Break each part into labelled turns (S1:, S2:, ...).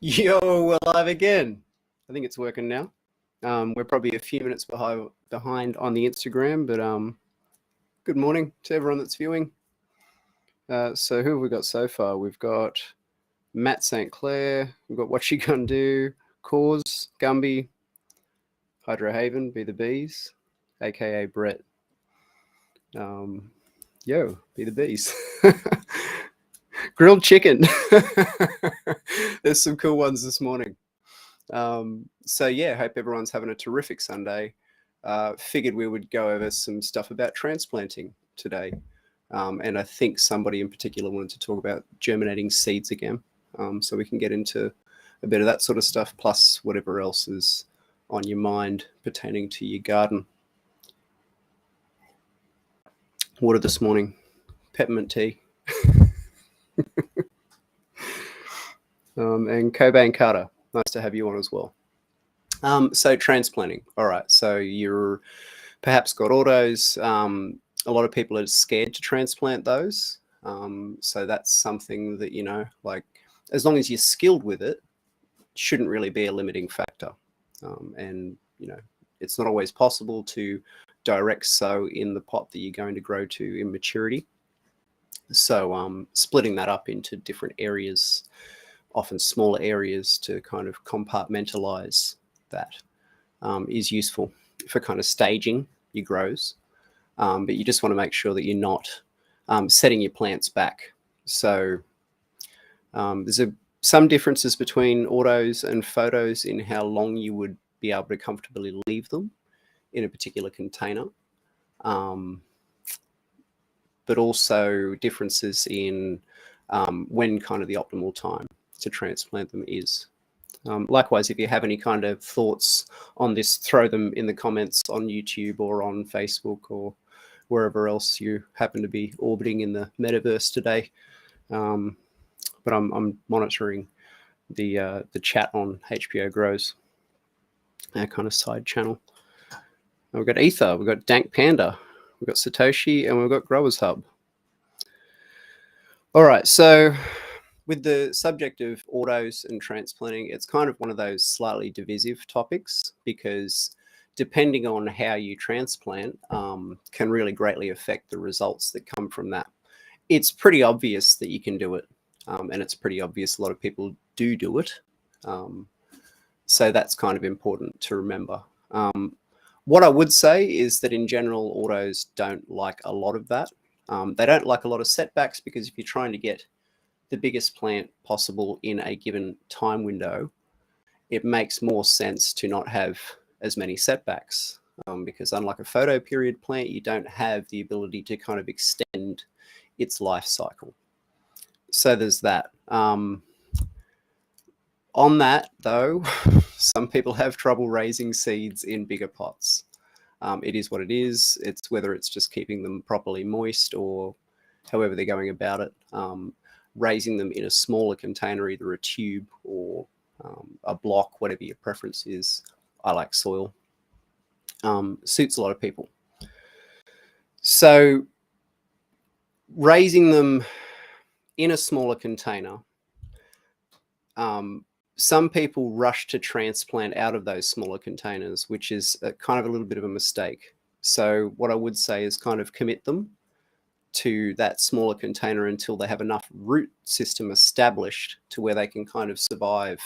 S1: Yo, we're live again. I think it's working now. We're probably a few minutes behind on the Instagram, but good morning to everyone that's viewing. So who have we got so far? We've got Matt St. Clair, we've got What You Gonna Do, Cause, Gumby, Hydro Haven, Be the Bees, aka Brett. Yo, Be the Bees. Grilled chicken. There's some cool ones this morning. So yeah, hope everyone's having a terrific Sunday. Figured we would go over some stuff about transplanting today. And I think somebody in particular wanted to talk about germinating seeds again. So we can get into a bit of that sort of stuff, plus whatever else is on your mind pertaining to your garden. Water this morning, peppermint tea. And Cobain Carter, nice to have you on as well. So transplanting. All right. So you're perhaps got autos. A lot of people are scared to transplant those. So that's something that, like as long as you're skilled with it, shouldn't really be a limiting factor. And, it's not always possible to direct sow in the pot that you're going to grow to in maturity. So splitting that up into different areas, often smaller areas to kind of compartmentalize that is useful for kind of staging your grows. But you just want to make sure that you're not setting your plants back. So there's some differences between autos and photos in how long you would be able to comfortably leave them in a particular container. But also differences in when kind of the optimal time to transplant them is. Likewise, if you have any kind of thoughts on this, throw them in the comments on YouTube or on Facebook or wherever else you happen to be orbiting in the metaverse today. But I'm monitoring the chat on HPO Grows, our kind of side channel. And we've got Ether, we've got Dank Panda, we've got Satoshi, and we've got Growers Hub. All right, so with the subject of autos and transplanting, it's kind of one of those slightly divisive topics because depending on how you transplant can really greatly affect the results that come from that. It's pretty obvious that you can do it, and it's pretty obvious a lot of people do it. So that's kind of important to remember. What I would say is that in general, autos don't like a lot of that. They don't like a lot of setbacks because if you're trying to get the biggest plant possible in a given time window, it makes more sense to not have as many setbacks because unlike a photo period plant, you don't have the ability to kind of extend its life cycle. So there's that. On that though, some people have trouble raising seeds in bigger pots. It is what it is. It's whether it's just keeping them properly moist or however they're going about it. Raising them in a smaller container, either a tube or a block, whatever your preference is. I like soil. Suits a lot of people. So raising them in a smaller container, some people rush to transplant out of those smaller containers, which is kind of a little bit of a mistake. So what I would say is kind of commit them to that smaller container until they have enough root system established to where they can kind of survive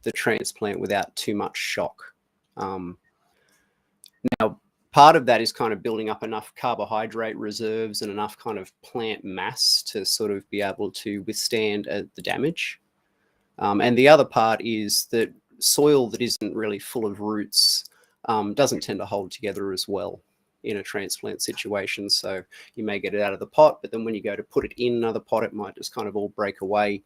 S1: the transplant without too much shock. Now, part of that is kind of building up enough carbohydrate reserves and enough kind of plant mass to sort of be able to withstand the damage. And the other part is that soil that isn't really full of roots doesn't tend to hold together as well in a transplant situation. So you may get it out of the pot, but then when you go to put it in another pot, it might just kind of all break away,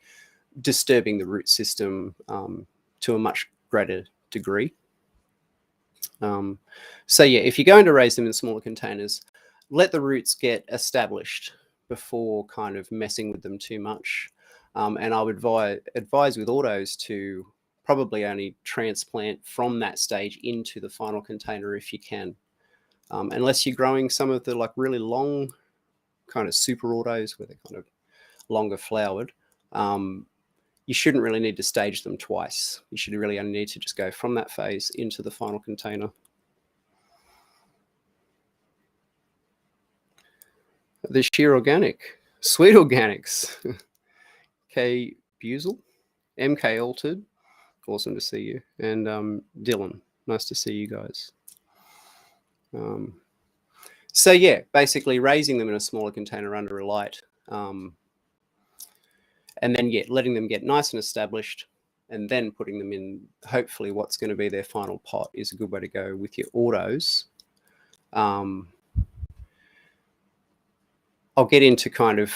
S1: disturbing the root system to a much greater degree. So yeah, if you're going to raise them in smaller containers, let the roots get established before kind of messing with them too much. And I would advise with autos to probably only transplant from that stage into the final container if you can. Unless you're growing some of the like really long kind of super autos where they're kind of longer flowered, you shouldn't really need to stage them twice. You should really only need to just go from that phase into the final container. The sheer organic, sweet organics. K Buzel, MK Altered, awesome to see you, and Dylan, nice to see you guys. So yeah, basically raising them in a smaller container under a light, and then letting them get nice and established, and then putting them in hopefully what's going to be their final pot is a good way to go with your autos. I'll get into kind of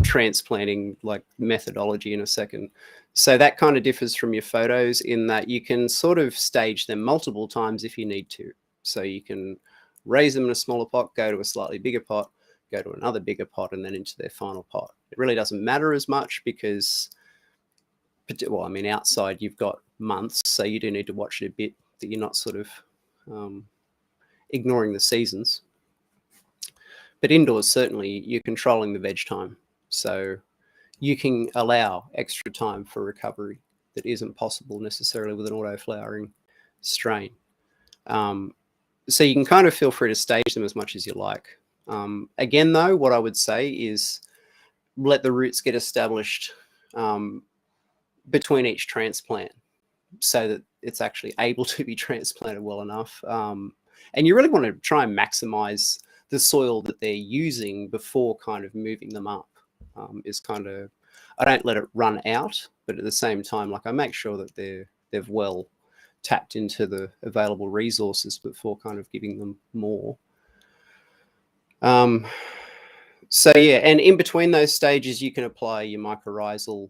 S1: transplanting like methodology in a second. So that kind of differs from your photos in that you can sort of stage them multiple times if you need to. So you can raise them in a smaller pot, go to a slightly bigger pot, go to another bigger pot, and then into their final pot. It really doesn't matter as much because, well, I mean, outside you've got months, so you do need to watch it a bit that you're not sort of ignoring the seasons. But indoors, certainly, you're controlling the veg time. So you can allow extra time for recovery that isn't possible necessarily with an auto-flowering strain. So you can kind of feel free to stage them as much as you like. Again, though, what I would say is let the roots get established between each transplant so that it's actually able to be transplanted well enough. And you really want to try and maximize the soil that they're using before kind of moving them up. Is kind of, I don't let it run out, but at the same time, like I make sure that they've well tapped into the available resources before kind of giving them more. So yeah, and in between those stages, you can apply your mycorrhizal,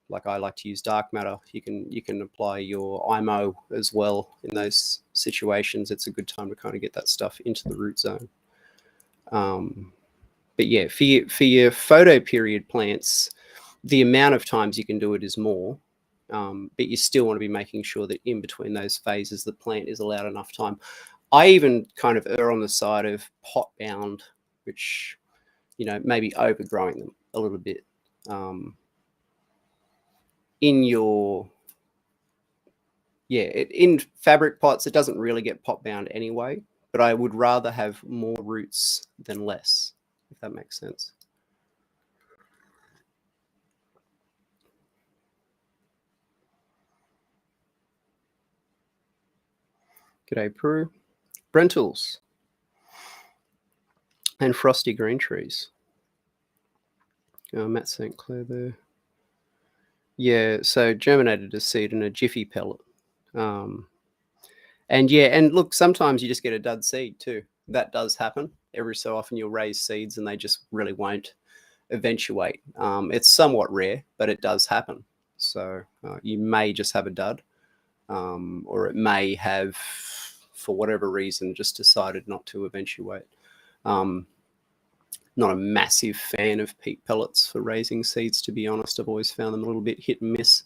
S1: like I like to use dark matter. You can apply your IMO as well in those situations. It's a good time to kind of get that stuff into the root zone. But yeah, for your photo period plants, the amount of times you can do it is more, but you still want to be making sure that in between those phases, the plant is allowed enough time. I even kind of err on the side of pot bound, which, you know, maybe overgrowing them a little bit. In fabric pots, it doesn't really get pot bound anyway, but I would rather have more roots than less, if that makes sense. G'day, Prue. Brentals and frosty green trees. Matt St. Clair there. Yeah, so germinated a seed in a jiffy pellet. And yeah, and look, sometimes you just get a dud seed too. That does happen. Every so often you'll raise seeds and they just really won't eventuate. It's somewhat rare, but it does happen. So you may just have a dud, or it may have, for whatever reason, just decided not to eventuate. Not a massive fan of peat pellets for raising seeds, to be honest. I've always found them a little bit hit and miss.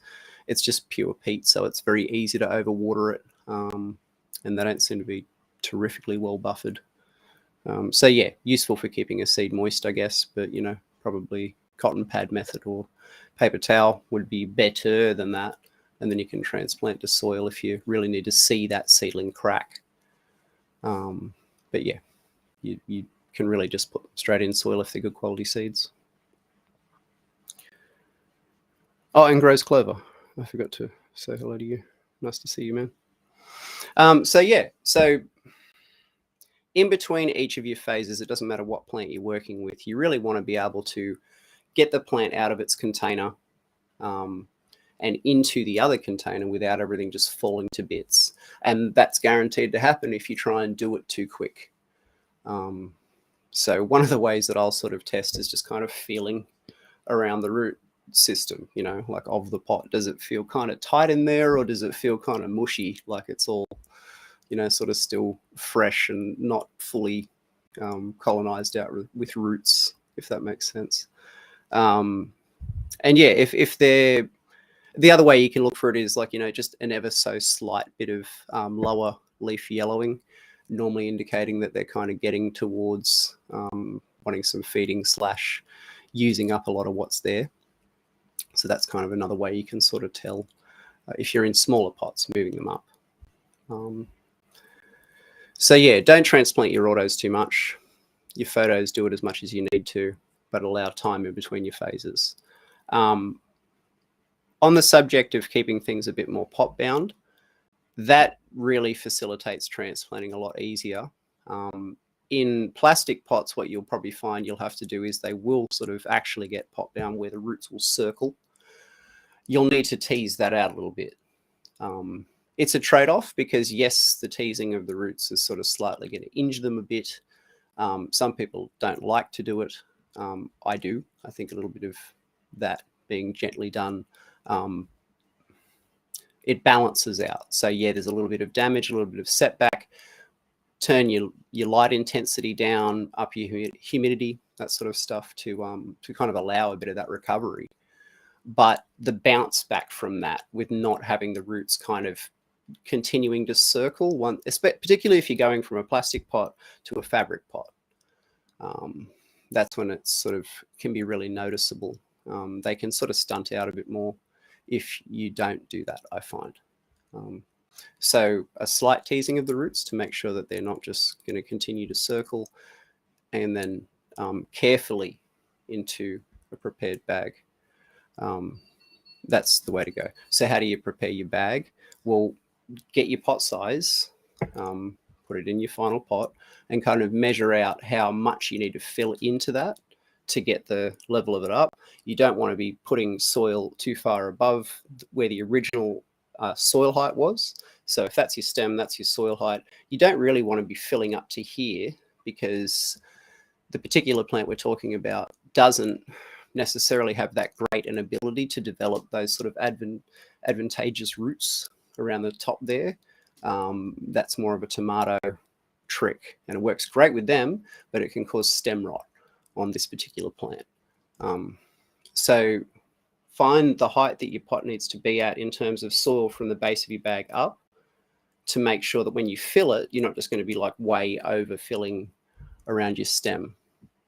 S1: It's just pure peat, so it's very easy to overwater it, and they don't seem to be terrifically well buffered. So yeah, useful for keeping a seed moist, I guess, but you know, probably cotton pad method or paper towel would be better than that. And then you can transplant to soil if you really need to see that seedling crack. But yeah, you can really just put them straight in soil if they're good quality seeds. Oh, and grows clover. I forgot to say hello to you. Nice to see you, man. So yeah, so in between each of your phases, it doesn't matter what plant you're working with, you really want to be able to get the plant out of its container and into the other container without everything just falling to bits. And that's guaranteed to happen if you try and do it too quick. So one of the ways that I'll sort of test is just kind of feeling around the root system, you know, like of the pot. Does it feel kind of tight in there, or does it feel kind of mushy, like it's all, you know, sort of still fresh and not fully colonized out with roots, if that makes sense. And yeah, if they're, the other way you can look for it is like, you know, just an ever so slight bit of lower leaf yellowing, normally indicating that they're kind of getting towards wanting some feeding / using up a lot of what's there. So that's kind of another way you can sort of tell if you're in smaller pots, moving them up. So yeah, don't transplant your autos too much. Your photos, do it as much as you need to, but allow time in between your phases. On the subject of keeping things a bit more pot bound, that really facilitates transplanting a lot easier. In plastic pots, what you'll probably find you'll have to do is they will sort of actually get pot bound where the roots will circle. You'll need to tease that out a little bit. It's a trade-off because yes, the teasing of the roots is sort of slightly going to injure them a bit. Some people don't like to do it. I do. I think a little bit of that being gently done, it balances out. So yeah, there's a little bit of damage, a little bit of setback. Turn your light intensity down, up your humidity, that sort of stuff to kind of allow a bit of that recovery. But the bounce back from that with not having the roots kind of continuing to circle, particularly if you're going from a plastic pot to a fabric pot, that's when it sort of can be really noticeable. They can sort of stunt out a bit more if you don't do that, I find. So a slight teasing of the roots to make sure that they're not just going to continue to circle, and then carefully into a prepared bag. That's the way to go. So how do you prepare your bag? Well, get your pot size, put it in your final pot, and kind of measure out how much you need to fill into that to get the level of it up. You don't want to be putting soil too far above where the original soil height was. So if that's your stem, that's your soil height. You don't really want to be filling up to here because the particular plant we're talking about doesn't necessarily have that great an ability to develop those sort of advantageous roots around the top there. That's more of a tomato trick, and it works great with them, but it can cause stem rot on this particular plant. So find the height that your pot needs to be at in terms of soil from the base of your bag up, to make sure that when you fill it, you're not just going to be like way overfilling around your stem.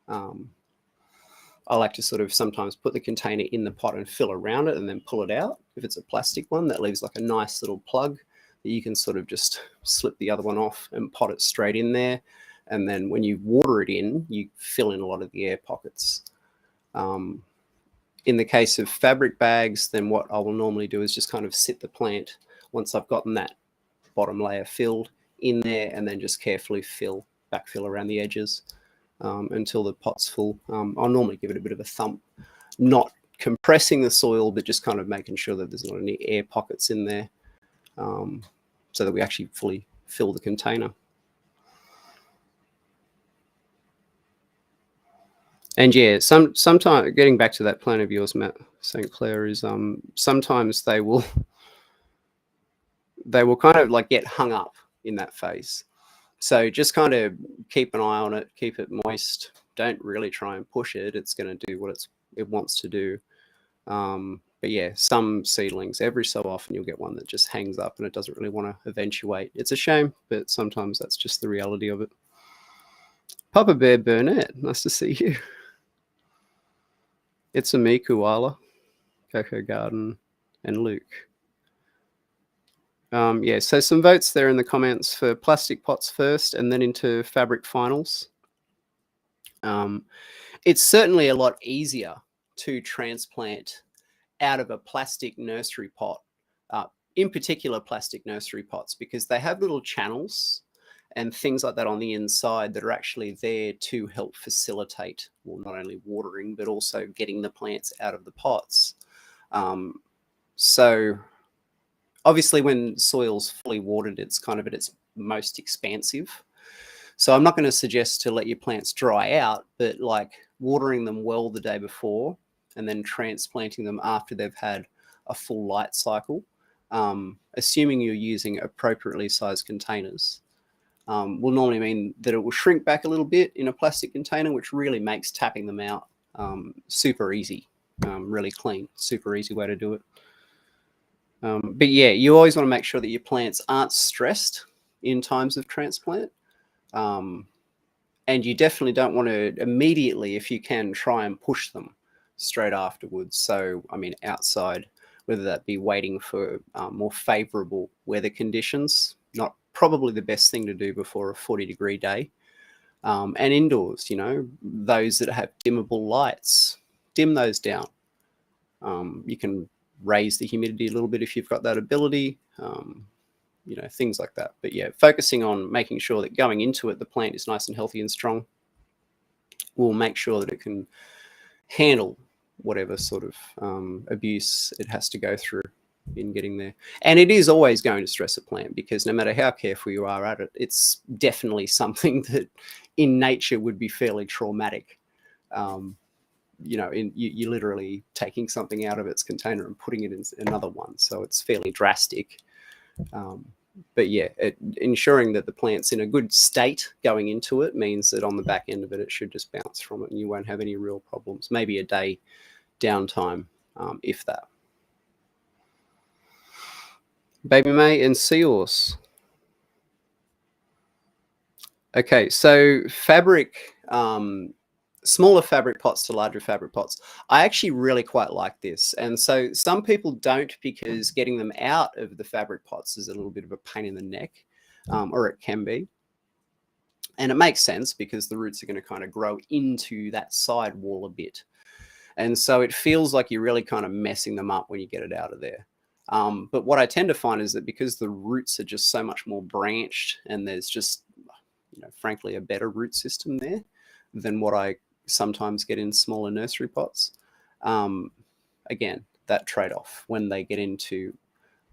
S1: I like to sort of sometimes put the container in the pot and fill around it and then pull it out. If it's a plastic one, that leaves like a nice little plug that you can sort of just slip the other one off and pot it straight in there. And then when you water it in, you fill in a lot of the air pockets. In the case of fabric bags, then what I will normally do is just kind of sit the plant once I've gotten that bottom layer filled in there, and then just carefully backfill around the edges until the pot's full. I'll normally give it a bit of a thump, not compressing the soil, but just kind of making sure that there's not any air pockets in there, so that we actually fully fill the container. And yeah, sometimes getting back to that plant of yours, Matt St. Clair, is sometimes they will kind of like get hung up in that phase. So just kind of keep an eye on it, keep it moist. Don't really try and push it. It's going to do what it wants to do. But yeah, some seedlings, every so often you'll get one that just hangs up and it doesn't really want to eventuate. It's a shame, but sometimes that's just the reality of it. Papa Bear Burnett, nice to see you. It's a me, Koala, Coco Garden, and Luke. Yeah, so some votes there in the comments for plastic pots first and then into fabric finals. It's certainly a lot easier to transplant out of a plastic nursery pot, in particular plastic nursery pots, because they have little channels and things like that on the inside that are actually there to help facilitate, well, not only watering, but also getting the plants out of the pots. So obviously when soil's fully watered, it's kind of at its most expansive. So I'm not going to suggest to let your plants dry out, but like watering them well the day before and then transplanting them after they've had a full light cycle, assuming you're using appropriately sized containers, will normally mean that it will shrink back a little bit in a plastic container, which really makes tapping them out super easy, really clean, super easy way to do it. But yeah, you always want to make sure that your plants aren't stressed in times of transplant. And you definitely don't want to immediately, if you can, try and push them. straight afterwards. So, I mean, outside, whether that be waiting for more favorable weather conditions, not probably the best thing to do before a 40-degree day. And indoors, those that have dimmable lights, dim those down. You can raise the humidity a little bit if you've got that ability, things like that. But yeah, focusing on making sure that going into it, the plant is nice and healthy and strong will make sure that it can handle whatever sort of abuse it has to go through in getting there. And it is always going to stress a plant, because no matter how careful you are at it, it's definitely something that in nature would be fairly traumatic. You're literally taking something out of its container and putting it in another one. So it's fairly drastic. But yeah, ensuring that the plant's in a good state going into it means that on the back end of it, it should just bounce from it and you won't have any real problems. Maybe a day downtime, if that. Baby May and Seahorse. Okay, so fabric, smaller fabric pots to larger fabric pots. I actually really quite like this. And so some people don't, because getting them out of the fabric pots is a little bit of a pain in the neck, or it can be. And it makes sense, because the roots are going to kind of grow into that side wall a bit. And so it feels like you're really kind of messing them up when you get it out of there. But what I tend to find is that because the roots are just so much more branched, and there's just, frankly, a better root system there than what I sometimes get in smaller nursery pots. Again, that trade-off, when they get into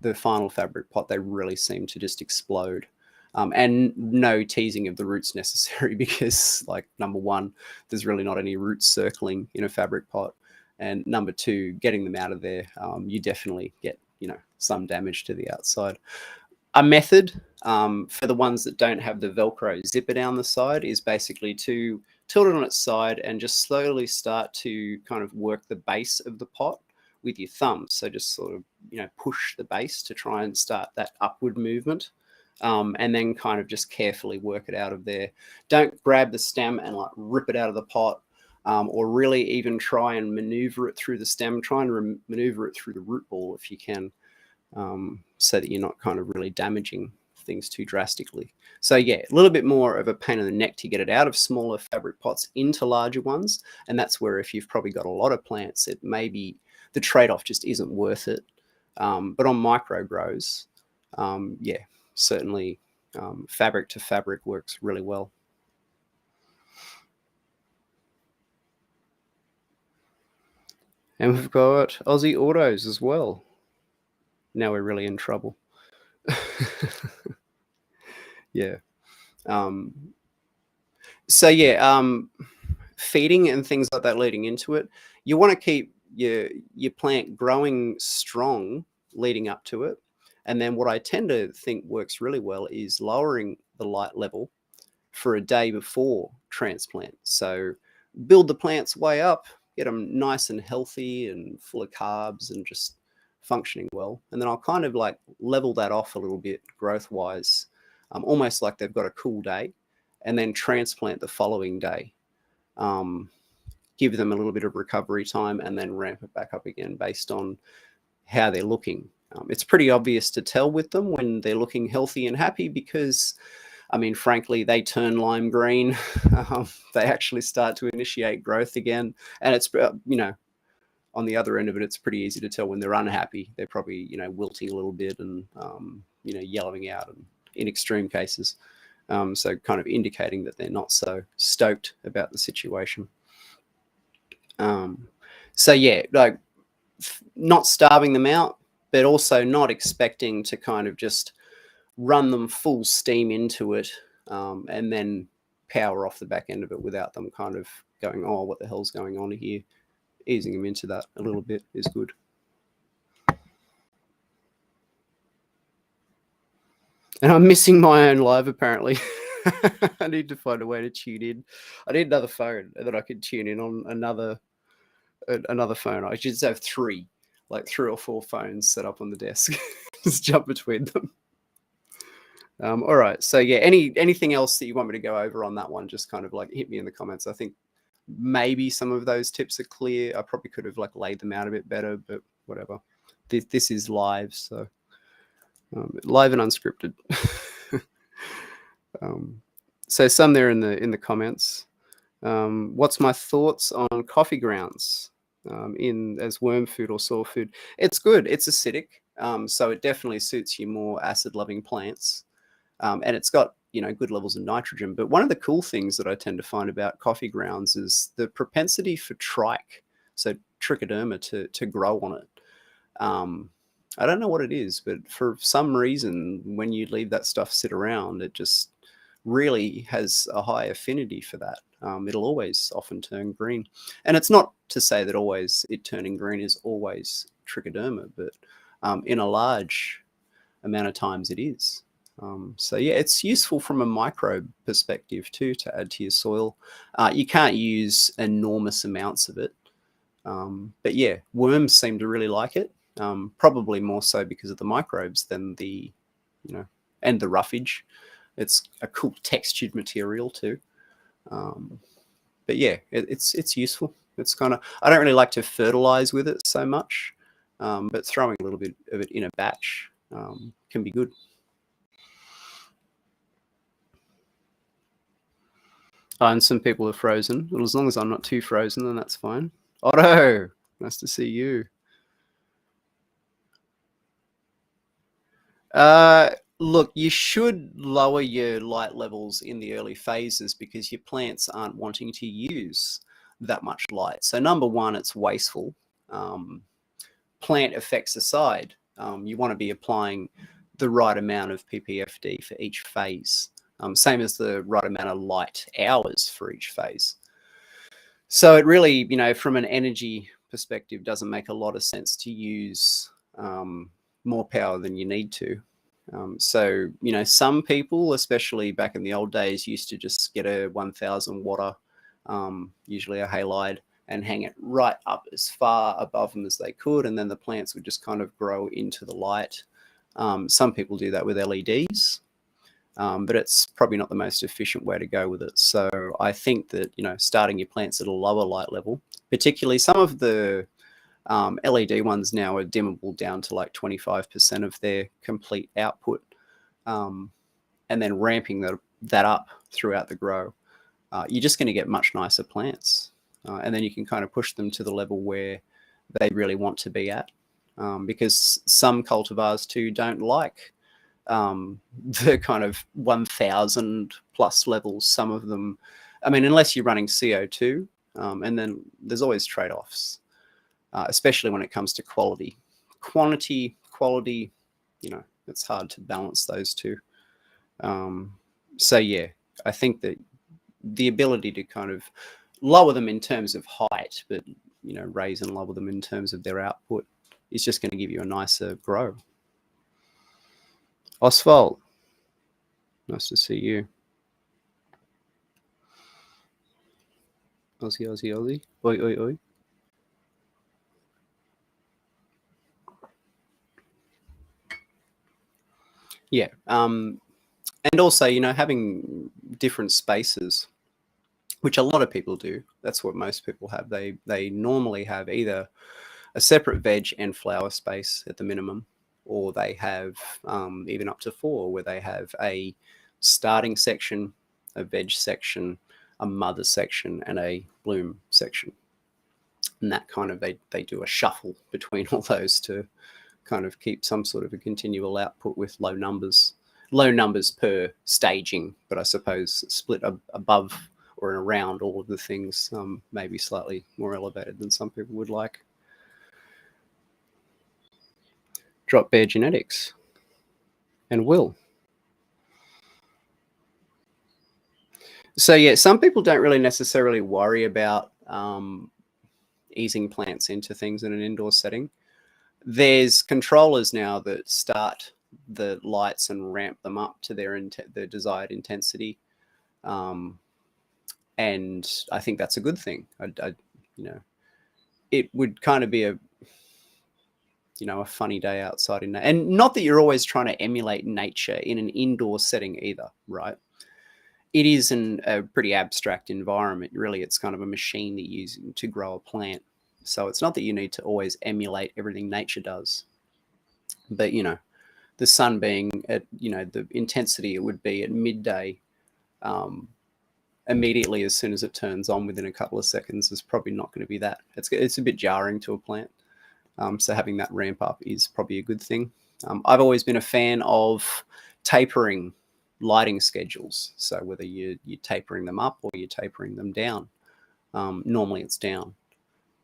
S1: the final fabric pot, they really seem to just explode. And no teasing of the roots necessary, because, like, number one, there's really not any roots circling in a fabric pot. And number two, getting them out of there, you definitely get, some damage to the outside. A method for the ones that don't have the Velcro zipper down the side is basically to tilt it on its side and just slowly start to kind of work the base of the pot with your thumb. So just sort of, push the base to try and start that upward movement. And then kind of just carefully work it out of there. Don't grab the stem and like rip it out of the pot, or really even try and maneuver it through the stem. Try and maneuver it through the root ball if you can, so that you're not kind of really damaging things too drastically. So yeah, a little bit more of a pain in the neck to get it out of smaller fabric pots into larger ones. And that's where, if you've probably got a lot of plants, it maybe the trade-off just isn't worth it. But on micro grows, yeah, certainly fabric to fabric works really well. And we've got Aussie Autos as well. Now we're really in trouble. Yeah. So yeah, feeding and things like that leading into it, you want to keep your plant growing strong leading up to it. And then what I tend to think works really well is lowering the light level for a day before transplant. So build the plants way up, get them nice and healthy and full of carbs and just functioning well. And then I'll kind of like level that off a little bit growth wise, almost like they've got a cool day, and then transplant the following day. Give them a little bit of recovery time and then ramp it back up again based on how they're looking. It's pretty obvious to tell with them when they're looking healthy and happy, because, I mean, frankly, they turn lime green. They actually start to initiate growth again. And it's, on the other end of it, it's pretty easy to tell when they're unhappy. They're probably, wilting a little bit and, yellowing out in extreme cases. So kind of indicating that they're not so stoked about the situation. So yeah, like not starving them out, but also not expecting to kind of just run them full steam into it, and then power off the back end of it without them kind of going, oh, what the hell's going on here? Easing them into that a little bit is good. And I'm missing my own live, apparently. I need to find a way to tune in. I need another phone that I could tune in on another phone. I should just have three or four phones set up on the desk. Just jump between them. All right. So yeah, anything else that you want me to go over on that one, just kind of like hit me in the comments. I think maybe some of those tips are clear. I probably could have like laid them out a bit better, but whatever. This is live, so live and unscripted. So some there in the comments. What's my thoughts on coffee grounds in as worm food or soil food? It's good. It's acidic, so it definitely suits you more acid-loving plants, and it's got good levels of nitrogen. But one of the cool things that I tend to find about coffee grounds is the propensity for trike, so trichoderma, to grow on it. I don't know what it is, but for some reason, when you leave that stuff sit around, it just really has a high affinity for that. It'll always often turn green. And it's not to say that always it turning green is always trichoderma, but in a large amount of times it is. So yeah, it's useful from a microbe perspective too, to add to your soil. You can't use enormous amounts of it. But yeah, worms seem to really like it. Probably more so because of the microbes than the, and the roughage. It's a cool textured material too. But yeah, it's useful. It's kind of, I don't really like to fertilize with it so much, but throwing a little bit of it in a batch can be good. And some people are frozen. Well, as long as I'm not too frozen, then that's fine. Otto, nice to see you. Look, you should lower your light levels in the early phases because your plants aren't wanting to use that much light. So number one, it's wasteful. Plant effects aside, you want to be applying the right amount of ppfd for each phase, same as the right amount of light hours for each phase. So it really, from an energy perspective, doesn't make a lot of sense to use more power than you need to. So, some people, especially back in the old days, used to just get a 1000 watt, usually a halide, and hang it right up as far above them as they could, and then the plants would just kind of grow into the light. Some people do that with LEDs, but it's probably not the most efficient way to go with it. So I think that, starting your plants at a lower light level, particularly some of the LED ones now are dimmable down to like 25% of their complete output, and then ramping that up throughout the grow. You're just going to get much nicer plants, and then you can kind of push them to the level where they really want to be at, because some cultivars too don't like the kind of 1000 plus levels. Some of them, unless you're running CO2, and then there's always trade-offs. Especially when it comes to quality. Quantity, quality, it's hard to balance those two. So yeah, I think that the ability to kind of lower them in terms of height, but, raise and lower them in terms of their output is just going to give you a nicer grow. Oswald, nice to see you. Aussie, Aussie, Aussie. Oi, oi, oi. Yeah, and also, having different spaces, which a lot of people do. That's what most people have. They normally have either a separate veg and flower space at the minimum, or they have even up to 4, where they have a starting section, a veg section, a mother section, and a bloom section. And that kind of, they do a shuffle between all those to kind of keep some sort of a continual output with low numbers per staging, but I suppose split above or around all of the things, maybe slightly more elevated than some people would like. Drop Bear Genetics and Will. So yeah, some people don't really necessarily worry about easing plants into things in an indoor setting. There's controllers now that start the lights and ramp them up to their desired intensity, and I think that's a good thing. It would kind of be a funny day outside and not that you're always trying to emulate nature in an indoor setting either, right? it is a pretty abstract environment. Really, it's kind of a machine that you're using to grow a plant. So it's not that you need to always emulate everything nature does. But, the sun being at, the intensity it would be at midday, immediately as soon as it turns on within a couple of seconds is probably not going to be that. It's a bit jarring to a plant. So having that ramp up is probably a good thing. I've always been a fan of tapering lighting schedules. So whether you're tapering them up or you're tapering them down, normally it's down.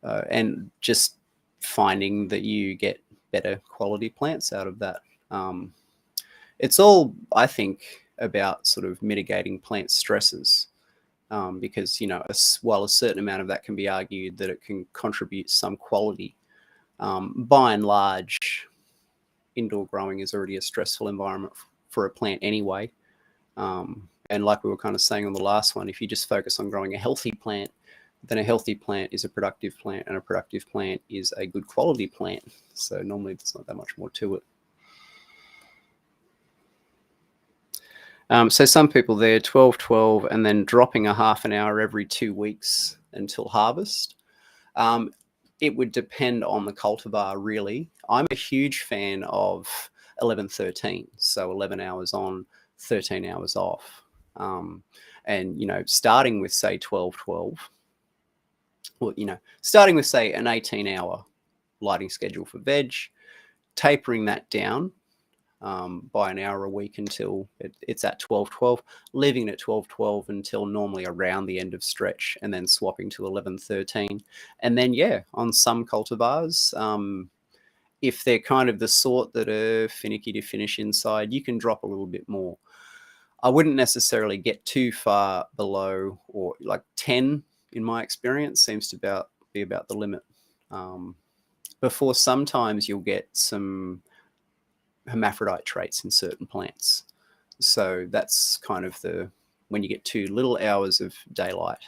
S1: And just finding that you get better quality plants out of that. It's all, I think, about sort of mitigating plant stresses. Because, while a certain amount of that can be argued that it can contribute some quality, by and large, indoor growing is already a stressful environment for a plant anyway. And like we were kind of saying on the last one, if you just focus on growing a healthy plant, then a healthy plant is a productive plant, and a productive plant is a good quality plant. So normally there's not that much more to it. So some people there, 12-12, and then dropping a half an hour every 2 weeks until harvest. It would depend on the cultivar, really. I'm a huge fan of 11-13, so 11 hours on, 13 hours off. And, starting with, say, 12-12, well, starting with, say, an 18-hour lighting schedule for veg, tapering that down by an hour a week until it's at 12-12, leaving it at 12-12 until normally around the end of stretch, and then swapping to 11-13. And then, on some cultivars, if they're kind of the sort that are finicky to finish inside, you can drop a little bit more. I wouldn't necessarily get too far below, or like 10, in my experience, seems to be about the limit. Before sometimes you'll get some hermaphrodite traits in certain plants. So that's kind of when you get too little hours of daylight.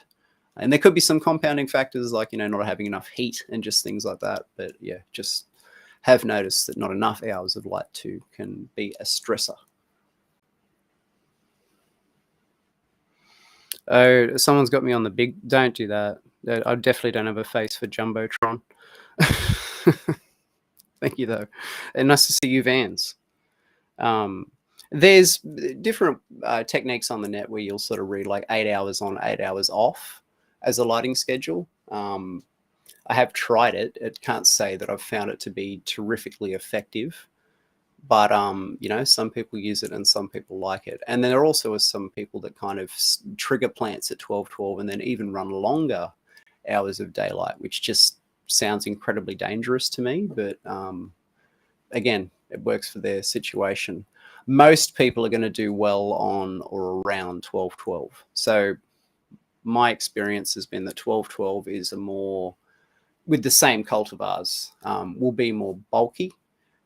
S1: And there could be some compounding factors like, not having enough heat and just things like that. But just have noticed that not enough hours of light too can be a stressor. Oh, someone's got me on the big, don't do that. I definitely don't have a face for Jumbotron. Thank you though. And nice to see you, Vans. There's different techniques on the net where you'll sort of read like 8 hours on, 8 hours off as a lighting schedule. I have tried it. I can't say that I've found it to be terrifically effective, but some people use it and some people like it. And there also are some people that kind of trigger plants at 12-12 and then even run longer hours of daylight, which just sounds incredibly dangerous to me. But again, it works for their situation. Most people are going to do well on or around 12-12. So my experience has been that 12-12 is with the same cultivars, will be more bulky,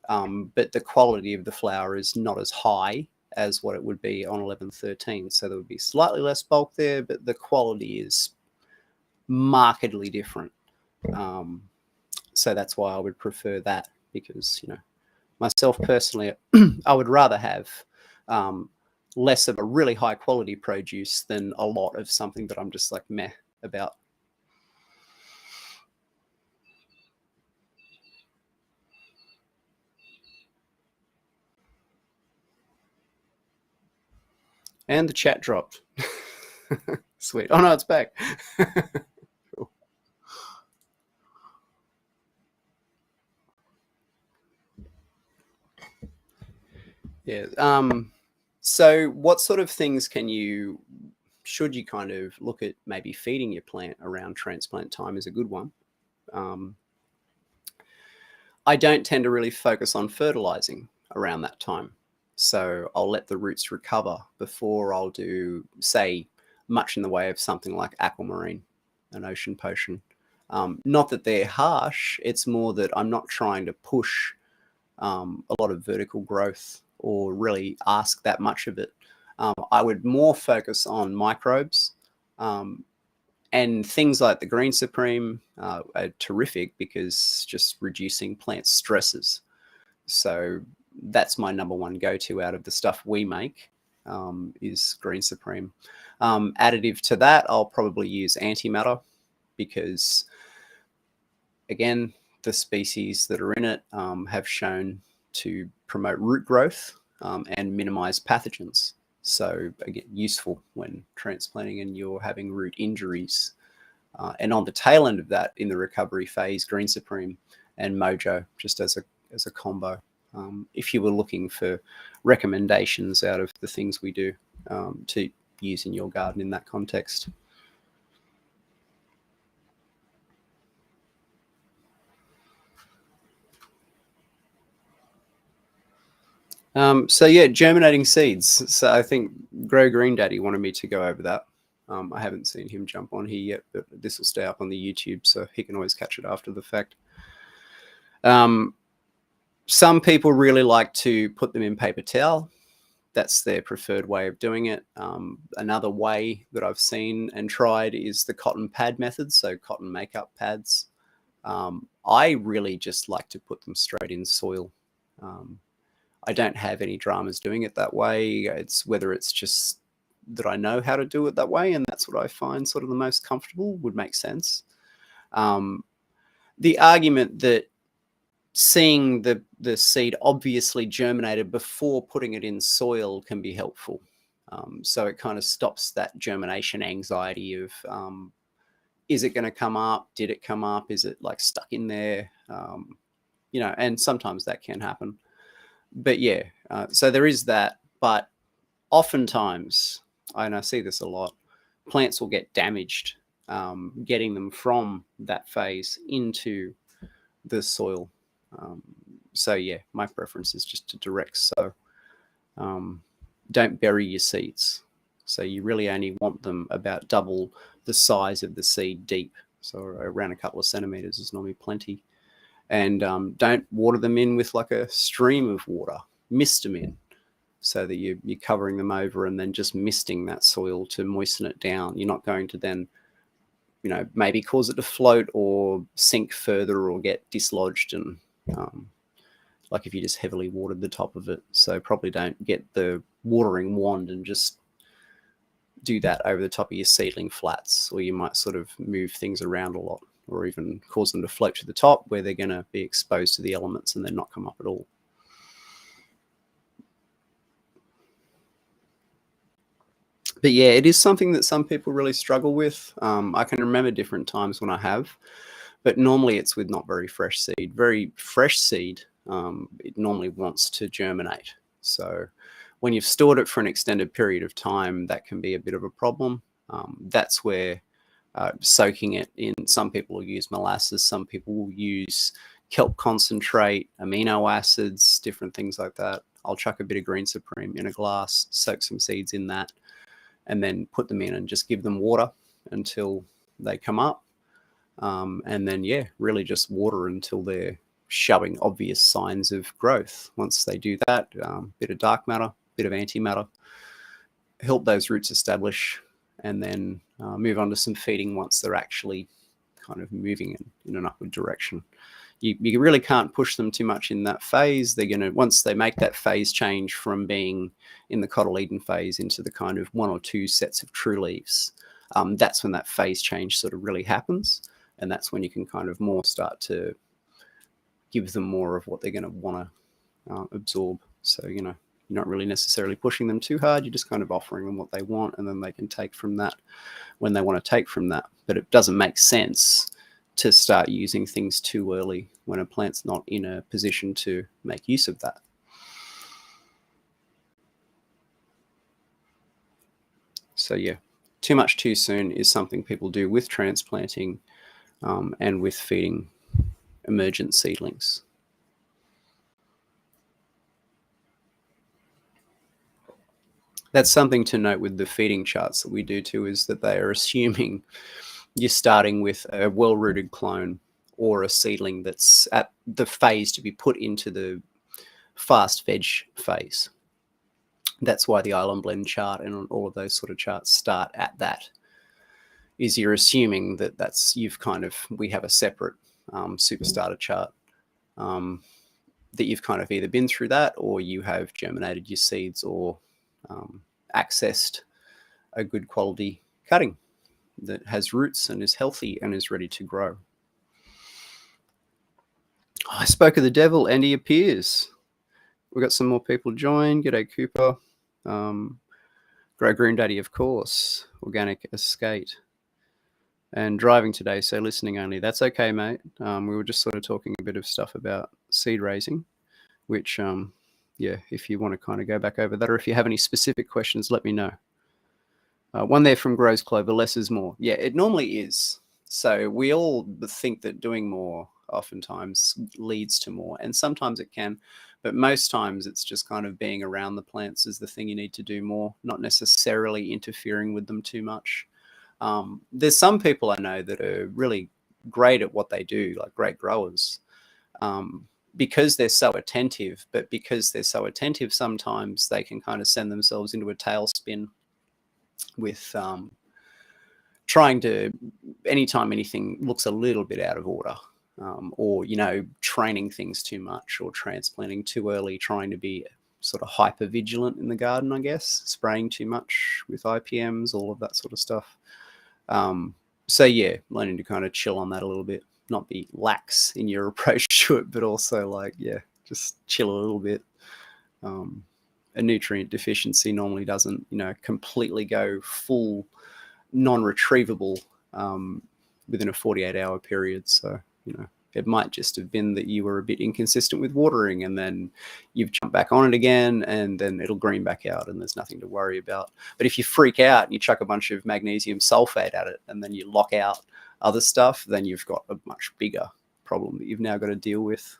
S1: but the quality of the flower is not as high as what it would be on 11-13. So there would be slightly less bulk there, but the quality is markedly different. So that's why I would prefer that, because, myself personally, I would rather have less of a really high quality produce than a lot of something that I'm just like meh about. And the chat dropped. Sweet. Oh no, it's back. Cool. Yeah. So what sort of things should you kind of look at maybe feeding your plant around transplant time is a good one. I don't tend to really focus on fertilizing around that time. So I'll let the roots recover before I'll do, say, much in the way of something like aquamarine, an ocean potion. Not that they're harsh, it's more that I'm not trying to push a lot of vertical growth or really ask that much of it. I would more focus on microbes, and things like the Green Supreme are terrific because just reducing plant stresses. So that's my number one go-to out of the stuff we make. is Green Supreme. Additive to that, I'll probably use antimatter because, again, the species that are in it have shown to promote root growth and minimize pathogens. So again, useful when transplanting and you're having root injuries. And on the tail end of that, in the recovery phase, Green Supreme and Mojo, just as a combo. If you were looking for recommendations out of the things we do to use in your garden in that context. So yeah, germinating seeds. So I think Grow Green Daddy wanted me to go over that. I haven't seen him jump on here yet, but this will stay up on the YouTube, so he can always catch it after the fact. Some people really like to put them in paper towel. That's their preferred way of doing it. Another way that I've seen and tried is the cotton pad method, so cotton makeup pads. I really just like to put them straight in soil. I don't have any dramas doing it that way. It's whether it's just that I know how to do it that way, and that's what I find sort of the most comfortable would make sense. The argument that seeing the seed obviously germinated before putting it in soil can be helpful. So it kind of stops that germination anxiety of, is it going to come up? Did it come up? Is it like stuck in there? And sometimes that can happen. But yeah, so there is that. But oftentimes, and I see this a lot, plants will get damaged getting them from that phase into the soil. So yeah, my preference is just to direct sow. Don't bury your seeds. So you really only want them about double the size of the seed deep. So around a couple of centimeters is normally plenty. And don't water them in with like a stream of water. Mist them in so that you're covering them over and then just misting that soil to moisten it down. You're not going to then, maybe cause it to float or sink further or get dislodged and like if you just heavily watered the top of it. So probably don't get the watering wand and just do that over the top of your seedling flats, or you might sort of move things around a lot or even cause them to float to the top where they're going to be exposed to the elements and then not come up at all. But yeah, it is something that some people really struggle with. I can remember different times when I have, but normally it's with not very fresh seed. Very fresh seed, it normally wants to germinate. So when you've stored it for an extended period of time, that can be a bit of a problem. That's where soaking it in, some people will use molasses, some people will use kelp concentrate, amino acids, different things like that. I'll chuck a bit of Green Supreme in a glass, soak some seeds in that, and then put them in and just give them water until they come up. And then, yeah, really just water until they're showing obvious signs of growth. Once they do that, bit of dark matter, bit of antimatter, help those roots establish, and then move on to some feeding once they're actually kind of moving in an upward direction. You really can't push them too much in that phase. They're going to, once they make that phase change from being in the cotyledon phase into the kind of 1 or 2 sets of true leaves, that's when that phase change sort of really happens. And that's when you can kind of more start to give them more of what they're going to want to absorb. So, you're not really necessarily pushing them too hard. You're just kind of offering them what they want, and then they can take from that when they want to take from that. But it doesn't make sense to start using things too early when a plant's not in a position to make use of that. So yeah, too much too soon is something people do with transplanting and with feeding emergent seedlings. That's something to note with the feeding charts that we do too, is that they are assuming you're starting with a well-rooted clone or a seedling that's at the phase to be put into the fast veg phase. That's why the island blend chart and all of those sort of charts start at that. Is you're assuming that we have a separate super starter chart that you've kind of either been through that or you have germinated your seeds or accessed a good quality cutting that has roots and is healthy and is ready to grow. I spoke of the devil and he appears. We've got some more people join. G'day, Cooper. Grow Green Daddy, of course. Organic Escate. And driving today, so listening only. That's okay, mate. We were just sort of talking a bit of stuff about seed raising, which, yeah, if you want to kind of go back over that, or if you have any specific questions, let me know. One there from Grows Clover, less is more. Yeah, it normally is. So we all think that doing more oftentimes leads to more, and sometimes it can, but most times it's just kind of being around the plants is the thing you need to do more, not necessarily interfering with them too much. There's some people I know that are really great at what they do, like great growers, because they're so attentive, but because they're so attentive, sometimes they can kind of send themselves into a tailspin with trying to, anytime anything looks a little bit out of order, or, you know, training things too much or transplanting too early, trying to be sort of hyper vigilant in the garden, I guess, spraying too much with IPMs, all of that sort of stuff. So yeah, learning to kind of chill on that a little bit, not be lax in your approach to it, but also like, yeah, just chill a little bit. A nutrient deficiency normally doesn't, you know, completely go full non-retrievable within a 48-hour period. So, you know, it might just have been that you were a bit inconsistent with watering, and then you've jumped back on it again, and then it'll green back out and there's nothing to worry about. But if you freak out and you chuck a bunch of magnesium sulfate at it and then you lock out other stuff, then you've got a much bigger problem that you've now got to deal with.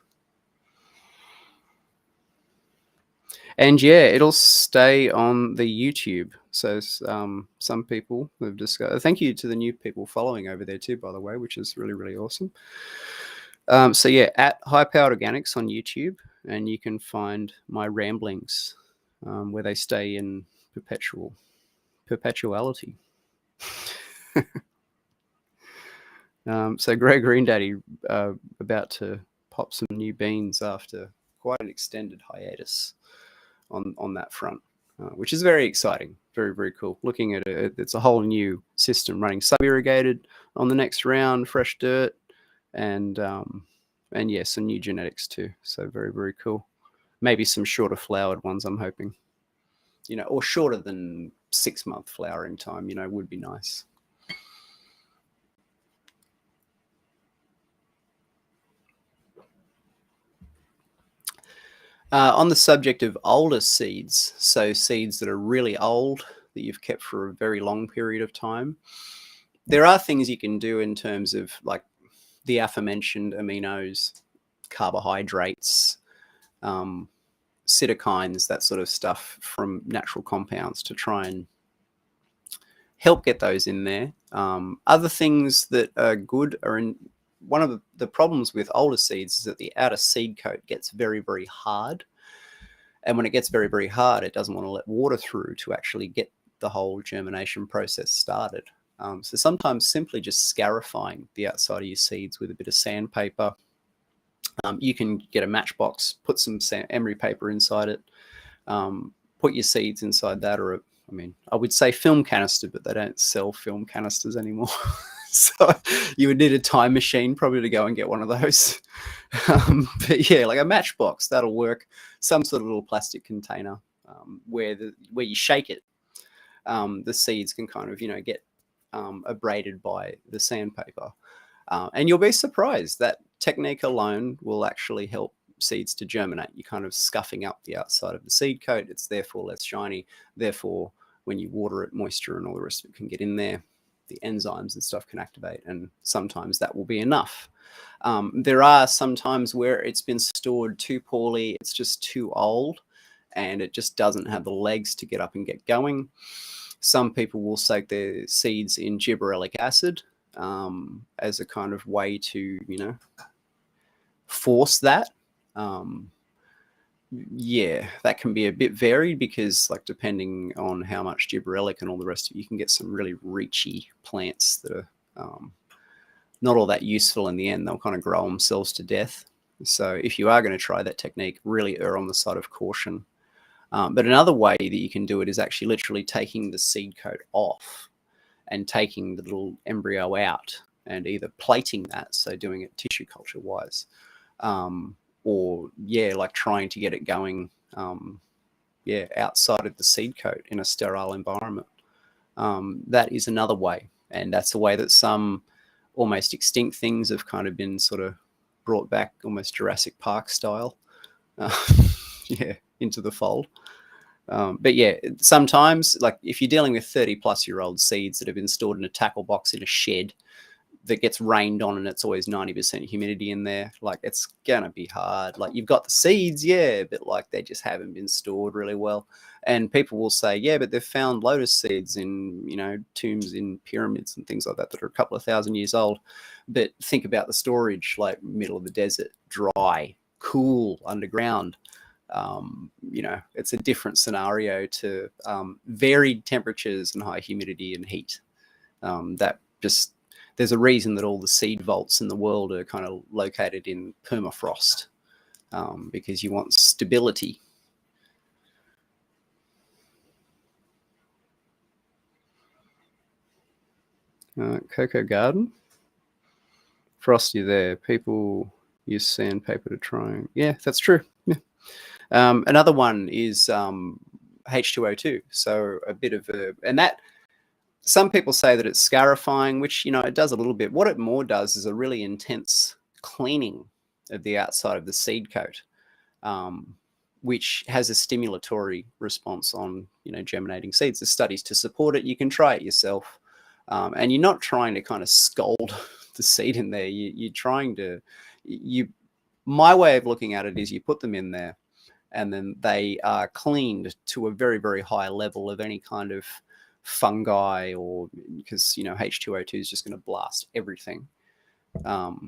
S1: And yeah, it'll stay on the YouTube. So some people have discussed. Thank you to the new people following over there too, by the way, which is really, really awesome. So yeah, at High Powered Organics on YouTube, and you can find my ramblings where they stay in perpetuality. So Greg Green Daddy about to pop some new beans after quite an extended hiatus on that front, which is very exciting, very, very cool. Looking at it, it's a whole new system running sub-irrigated on the next round, fresh dirt, and yeah, some new genetics too. So very, very cool. Maybe some shorter flowered ones, I'm hoping, you know, or shorter than 6-month flowering time, you know, would be nice. On the subject of older seeds, so seeds that are really old that you've kept for a very long period of time, there are things you can do in terms of like the aforementioned aminos, carbohydrates, cytokines, that sort of stuff from natural compounds to try and help get those in there. Other things that are good are in one of the problems with older seeds is that the outer seed coat gets very, very hard. And when it gets very, very hard, it doesn't want to let water through to actually get the whole germination process started. So sometimes simply just scarifying the outside of your seeds with a bit of sandpaper. You can get a matchbox, put some emery paper inside it, put your seeds inside that, or I mean, I would say film canister, but they don't sell film canisters anymore. So you would need a time machine probably to go and get one of those. But yeah, like a matchbox, that'll work. Some sort of little plastic container where you shake it, the seeds can kind of, you know, get abraded by the sandpaper. And you'll be surprised that technique alone will actually help seeds to germinate. You're kind of scuffing up the outside of the seed coat. It's therefore less shiny. Therefore, when you water it, moisture and all the rest of it can get in there. The enzymes and stuff can activate, and sometimes that will be enough. There are some times where it's been stored too poorly, it's just too old, and it just doesn't have the legs to get up and get going. Some people will soak their seeds in gibberellic acid as a kind of way to, you know, force that. Yeah, that can be a bit varied because, like, depending on how much gibberellic and all the rest of it, you can get some really reachy plants that are not all that useful in the end. They'll kind of grow themselves to death. So if you are going to try that technique, really err on the side of caution. But another way that you can do it is actually literally taking the seed coat off and taking the little embryo out and either plating that, so doing it tissue culture wise, or like trying to get it going, outside of the seed coat in a sterile environment. That is another way, and that's a way that some almost extinct things have kind of been sort of brought back, almost Jurassic Park style, into the fold. But sometimes, like if you're dealing with 30-plus-year-old seeds that have been stored in a tackle box in a shed that gets rained on and it's always 90% humidity in there, like it's gonna be hard. Like you've got the seeds, but like they just haven't been stored really well. And people will say, but they've found lotus seeds in, tombs in pyramids and things like that are a couple of thousand years old. But think about the storage, like middle of the desert, dry, cool, underground. It's a different scenario to varied temperatures and high humidity and heat. There's a reason that all the seed vaults in the world are kind of located in permafrost, because you want stability. Cocoa Garden. Frosty there. People use sandpaper to try. Yeah, that's true. Yeah. Another one is H2O2. So a bit of and that, some people say that it's scarifying, which, it does a little bit. What it more does is a really intense cleaning of the outside of the seed coat, which has a stimulatory response on, germinating seeds. There's studies to support it. You can try it yourself. And you're not trying to kind of scald the seed in there. You're trying to, my way of looking at it is you put them in there and then they are cleaned to a very, very high level of any kind of fungi, or because H2O2 is just going to blast everything. So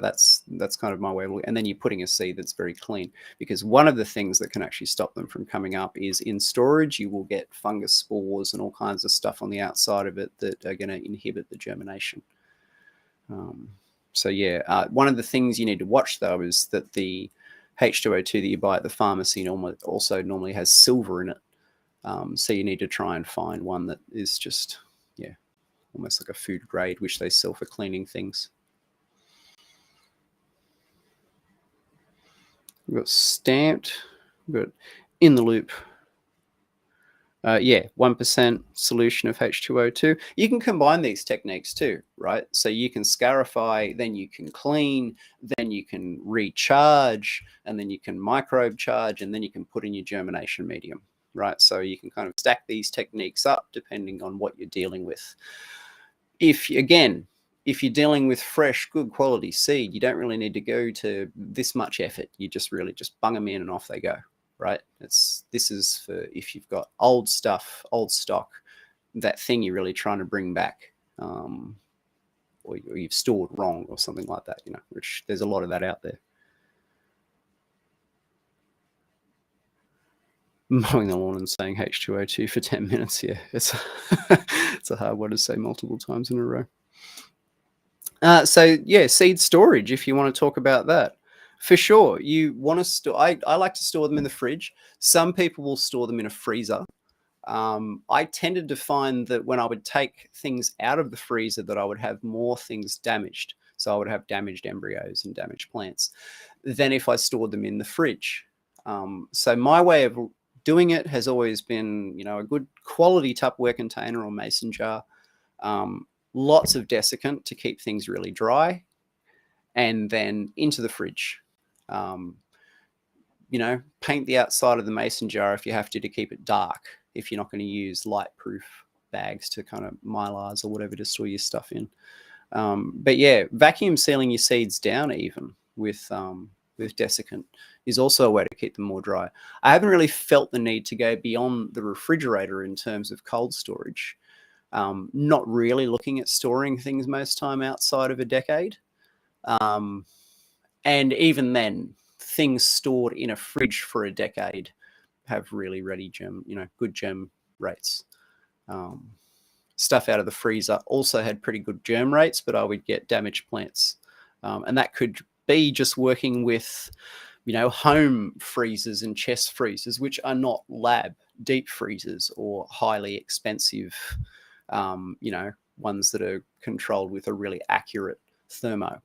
S1: that's kind of my way of looking. And then you're putting a seed that's very clean, because one of the things that can actually stop them from coming up is in storage you will get fungus spores and all kinds of stuff on the outside of it that are going to inhibit the germination. One of the things you need to watch though is that the H2O2 that you buy at the pharmacy normally has silver in it. So you need to try and find one that is just, almost like a food grade, which they sell for cleaning things. We've got stamped, we've got in the loop. 1% solution of H2O2. You can combine these techniques too, right? So you can scarify, then you can clean, then you can recharge, and then you can microbe charge, and then you can put in your germination medium, right? So you can kind of stack these techniques up depending on what you're dealing with. If you're dealing with fresh, good quality seed, you don't really need to go to this much effort. You just really just bung them in and off they go, right? This is for if you've got old stuff, old stock, that thing you're really trying to bring back, or you've stored wrong or something like that, which there's a lot of that out there. Mowing the lawn and saying H2O2 for 10 minutes. Yeah, it's a hard one to say multiple times in a row. Seed storage, if you want to talk about that. For sure, you want to store. I like to store them in the fridge. Some people will store them in a freezer. I tended to find that when I would take things out of the freezer that I would have more things damaged. So I would have damaged embryos and damaged plants than if I stored them in the fridge. So my way of doing it has always been, a good quality Tupperware container or mason jar, lots of desiccant to keep things really dry, and then into the fridge. Paint the outside of the mason jar if you have to keep it dark, if you're not going to use light-proof bags to kind of mylars or whatever to store your stuff in. Vacuum sealing your seeds down even with desiccant is also a way to keep them more dry. I haven't really felt the need to go beyond the refrigerator in terms of cold storage. Not really looking at storing things most time outside of a decade. And even then, things stored in a fridge for a decade have really ready good germ rates. Stuff out of the freezer also had pretty good germ rates, but I would get damaged plants. And that could be just working with home freezers and chest freezers, which are not lab deep freezers or highly expensive, ones that are controlled with a really accurate thermo.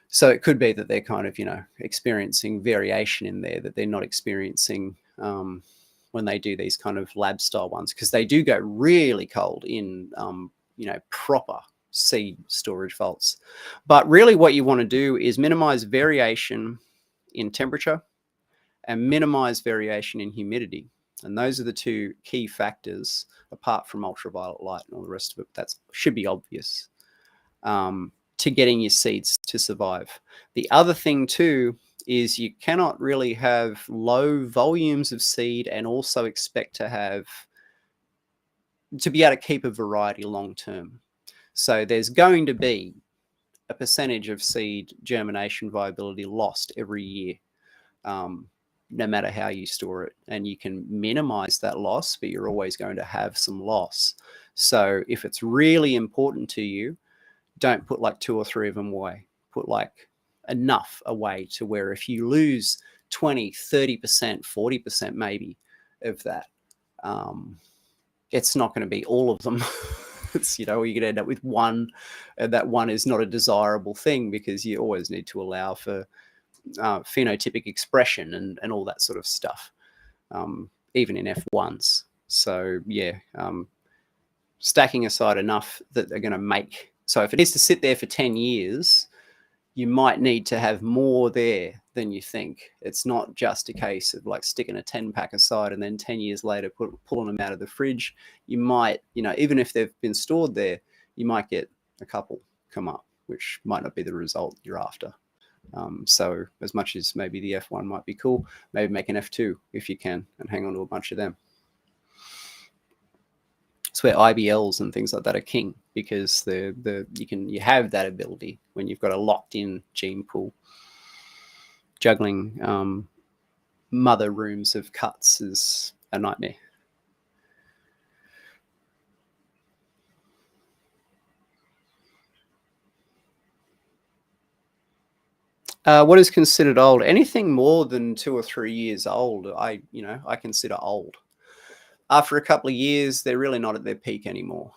S1: So it could be that they're kind of, experiencing variation in there that they're not experiencing when they do these kind of lab style ones, because they do go really cold in, proper seed storage vaults. But really what you want to do is minimize variation in temperature and minimize variation in humidity. And those are the two key factors, apart from ultraviolet light and all the rest of it. That should be obvious, to getting your seeds to survive. The other thing too is you cannot really have low volumes of seed and also expect to be able to keep a variety long term. So there's going to be a percentage of seed germination viability lost every year, no matter how you store it. And you can minimize that loss, but you're always going to have some loss. So if it's really important to you, don't put like 2 or 3 of them away. Put like enough away to where if you lose 20, 30%, 40% maybe of that, it's not going to be all of them. It's, you're going to end up with one, and that one is not a desirable thing, because you always need to allow for phenotypic expression and all that sort of stuff, even in F1s. So yeah, stacking aside enough that they're going to make. So if it is to sit there for 10 years, you might need to have more there than you think. It's not just a case of like sticking a 10-pack aside and then 10 years later pulling them out of the fridge. You might, even if they've been stored there, you might get a couple come up, which might not be the result you're after. So as much as maybe the F1 might be cool, maybe make an F2 if you can and hang on to a bunch of them. It's where IBLs and things like that are king, because you have that ability when you've got a locked in gene pool. Juggling mother rooms of cuts is a nightmare. What is considered old? Anything more than 2 or 3 years old, I consider old. After a couple of years, they're really not at their peak anymore.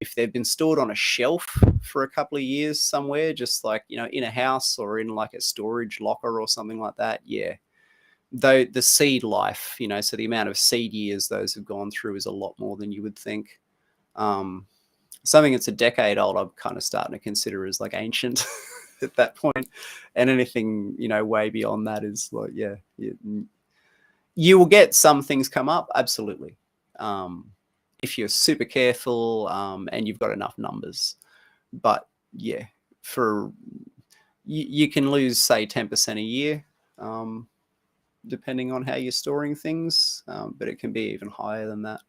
S1: If they've been stored on a shelf for a couple of years somewhere, just like, in a house or in like a storage locker or something like that, yeah. Though the seed life, so the amount of seed years those have gone through is a lot more than you would think. Something that's a decade old, I'm kind of starting to consider as like ancient at that point. And anything, way beyond that is like, yeah, you will get some things come up, absolutely. If you're super careful, and you've got enough numbers. But yeah, you can lose, say, 10% a year, depending on how you're storing things, but it can be even higher than that.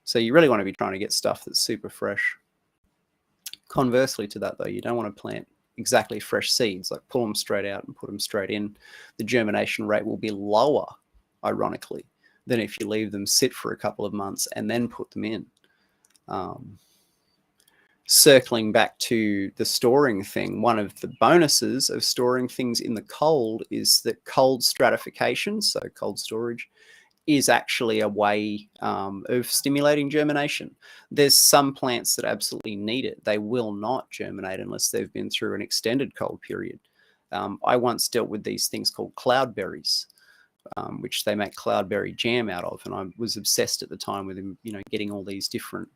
S1: So you really want to be trying to get stuff that's super fresh. Conversely to that, though, you don't want to plant exactly fresh seeds, like pull them straight out and put them straight in. The germination rate will be lower, ironically, than if you leave them sit for a couple of months and then put them in. Circling back to the storing thing, one of the bonuses of storing things in the cold is that cold stratification, so cold storage, is actually a way of stimulating germination. There's some plants that absolutely need it. They will not germinate unless they've been through an extended cold period. I once dealt with these things called cloudberries, which they make cloudberry jam out of. And I was obsessed at the time with them, getting all these different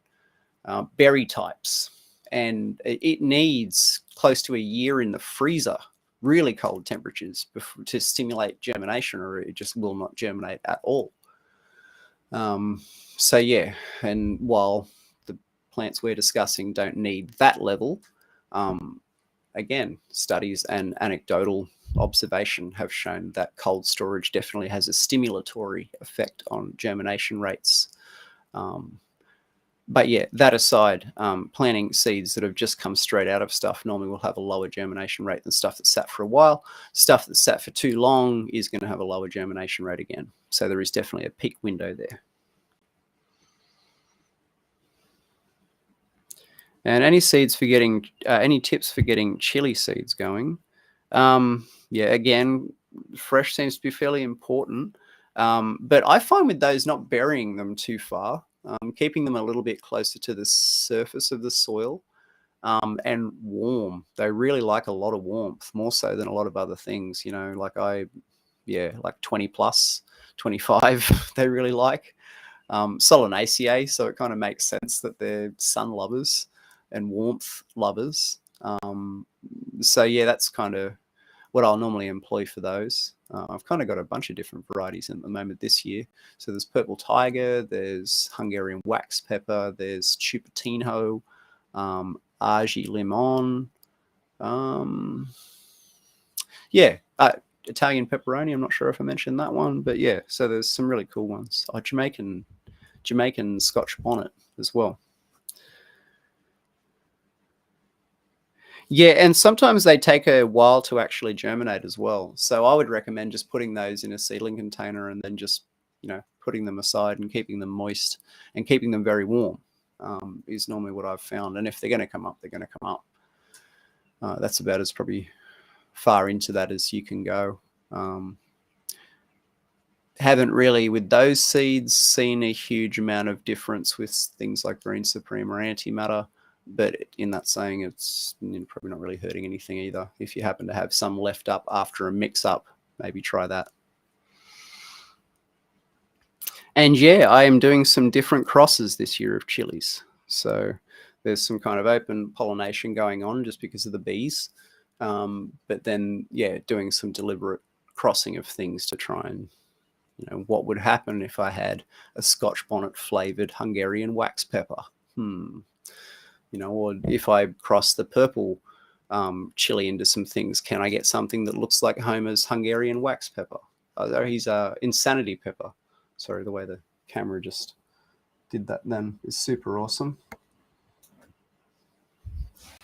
S1: berry types. And it needs close to a year in the freezer, really cold temperatures, to stimulate germination, or it just will not germinate at all. So yeah, and while the plants we're discussing don't need that level, again, studies and anecdotal observation have shown that cold storage definitely has a stimulatory effect on germination rates. But yeah, that aside, planting seeds that have just come straight out of stuff normally will have a lower germination rate than stuff that's sat for a while. Stuff that's sat for too long is going to have a lower germination rate again. So there is definitely a peak window there. And any tips for getting chili seeds going? Yeah, again, fresh seems to be fairly important. But I find with those not burying them too far, keeping them a little bit closer to the surface of the soil, and warm. They really like a lot of warmth, more so than a lot of other things. Like like 20 plus, 25, they really like. Solanaceae, so it kind of makes sense that they're sun lovers and warmth lovers. So yeah, that's kind of what I'll normally employ for those. I've kind of got a bunch of different varieties at the moment this year. So there's purple tiger, there's Hungarian wax pepper, there's Chupatino, Argy limon, yeah, Italian pepperoni. I'm not sure if I mentioned that one, but yeah. So there's some really cool ones. Jamaican Scotch bonnet as well. Yeah, and sometimes they take a while to actually germinate as well. So I would recommend just putting those in a seedling container and then just, putting them aside and keeping them moist and keeping them very warm, is normally what I've found. And if they're going to come up, they're going to come up. That's about as probably far into that as you can go. Haven't really, with those seeds, seen a huge amount of difference with things like Green Supreme or Antimatter. But in that saying, it's probably not really hurting anything either. If you happen to have some left up after a mix-up, maybe try that. And yeah, I am doing some different crosses this year of chilies. So there's some kind of open pollination going on just because of the bees. But then, yeah, doing some deliberate crossing of things to try and, what would happen if I had a Scotch bonnet flavored Hungarian wax pepper? Or if I cross the purple chili into some things, can I get something that looks like Homer's Hungarian wax pepper? He's Insanity pepper. Sorry, the way the camera just did that then is super awesome.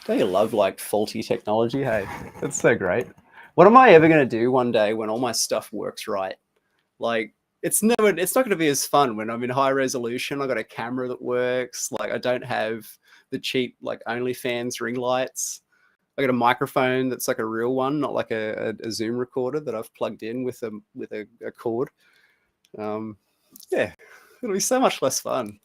S1: Don't you love like faulty technology? Hey, that's so great. What am I ever going to do one day when all my stuff works right? Like, it's not going to be as fun when I'm in high resolution. I got a camera that works. Like, I don't have the cheap like OnlyFans ring lights. I got a microphone that's like a real one, not like a Zoom recorder that I've plugged in with a cord. Yeah, it'll be so much less fun.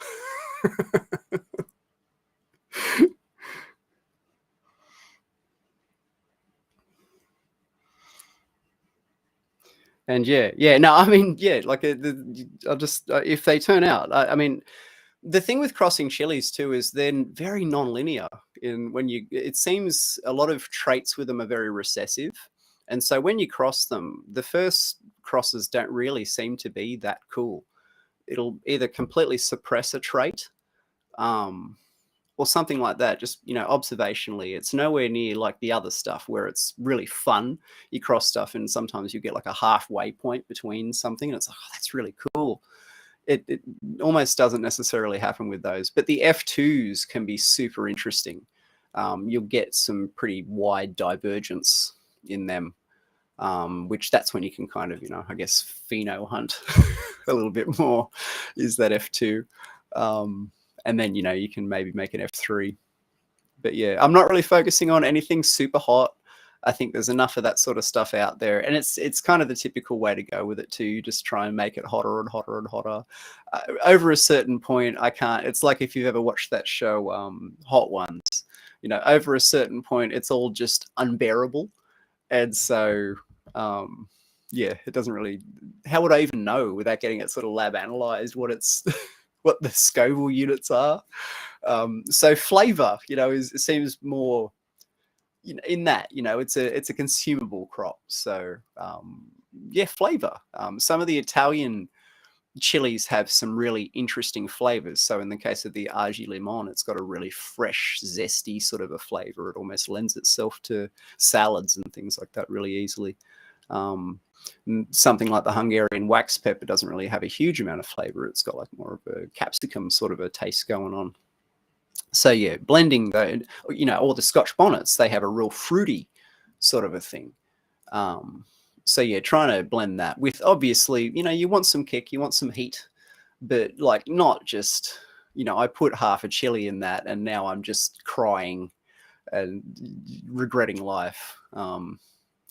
S1: And no, I mean, like I'll just if they turn out, I mean, the thing with crossing chilies too is they're very non-linear. It seems a lot of traits with them are very recessive, and so when you cross them, the first crosses don't really seem to be that cool. It'll either completely suppress a trait, or something like that. Just observationally, it's nowhere near like the other stuff where it's really fun. You cross stuff, and sometimes you get like a halfway point between something, and it's like, oh, that's really cool. It almost doesn't necessarily happen with those, but the F2s can be super interesting. You'll get some pretty wide divergence in them, which that's when you can kind of, I guess, pheno hunt a little bit more, is that F2. And then, you can maybe make an F3. But yeah, I'm not really focusing on anything super hot. I think there's enough of that sort of stuff out there, and it's kind of the typical way to go with it too. You just try and make it hotter and hotter and hotter. Over a certain point, I can't. It's like if you've ever watched that show, Hot Ones. Over a certain point, it's all just unbearable, and so yeah, it doesn't really. How would I even know without getting it sort of lab analyzed what it's what the Scoville units are? So flavor, it seems more. In that, it's a consumable crop. So yeah, flavor. Some of the Italian chilies have some really interesting flavors. So in the case of the Argy limon, it's got a really fresh, zesty sort of a flavor. It almost lends itself to salads and things like that really easily. Something like the Hungarian wax pepper doesn't really have a huge amount of flavor. It's got like more of a capsicum sort of a taste going on. So yeah, blending though, all the Scotch bonnets, they have a real fruity sort of a thing. So yeah, trying to blend that with, obviously, you want some kick, you want some heat, but like not just, I put half a chili in that and now I'm just crying and regretting life.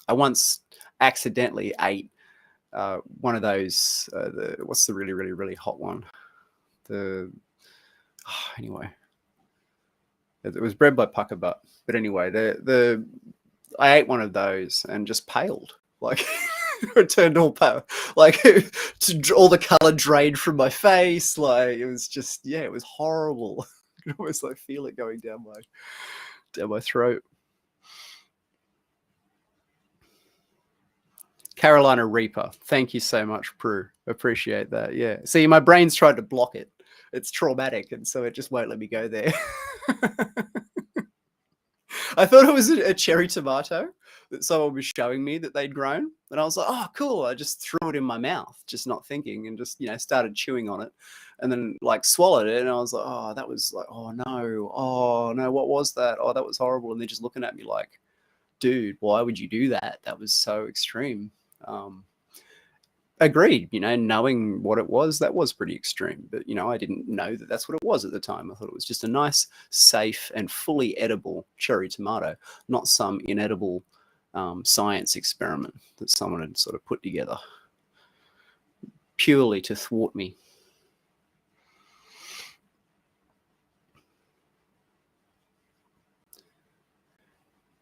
S1: I once accidentally ate one of those. What's the really, really, really hot one? Anyway, it was bred by Pucker Butt. But anyway, I ate one of those and just paled. Like it turned all pale. Like all the color drained from my face. Like it was just, yeah, it was horrible. I could almost like feel it going down my throat. Carolina Reaper. Thank you so much, Prue. Appreciate that. Yeah. See, my brain's tried to block it. It's traumatic, and so it just won't let me go there. I thought it was a cherry tomato that someone was showing me that they'd grown. And I was like, oh, cool. I just threw it in my mouth, just not thinking, and just, started chewing on it, and then like swallowed it. And I was like, oh, that was like, oh no, what was that? Oh, that was horrible. And they're just looking at me like, dude, why would you do that? That was so extreme. Agreed, knowing what it was, that was pretty extreme. But, I didn't know that that's what it was at the time. I thought it was just a nice, safe, and fully edible cherry tomato, not some inedible science experiment that someone had sort of put together purely to thwart me.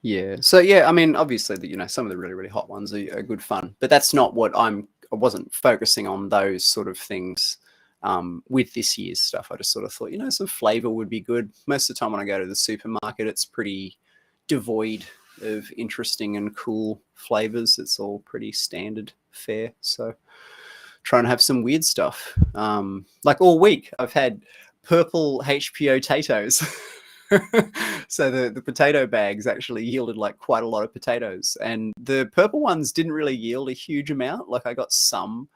S1: Yeah. So, yeah, I mean, obviously, some of the really, really hot ones are good fun. But that's not what I wasn't focusing on those sort of things with this year's stuff. I just sort of thought, some flavor would be good. Most of the time when I go to the supermarket, it's pretty devoid of interesting and cool flavors. It's all pretty standard fare. So trying to have some weird stuff. Like all week, I've had purple HP potatoes. So the potato bags actually yielded like quite a lot of potatoes, and the purple ones didn't really yield a huge amount. Like I got some.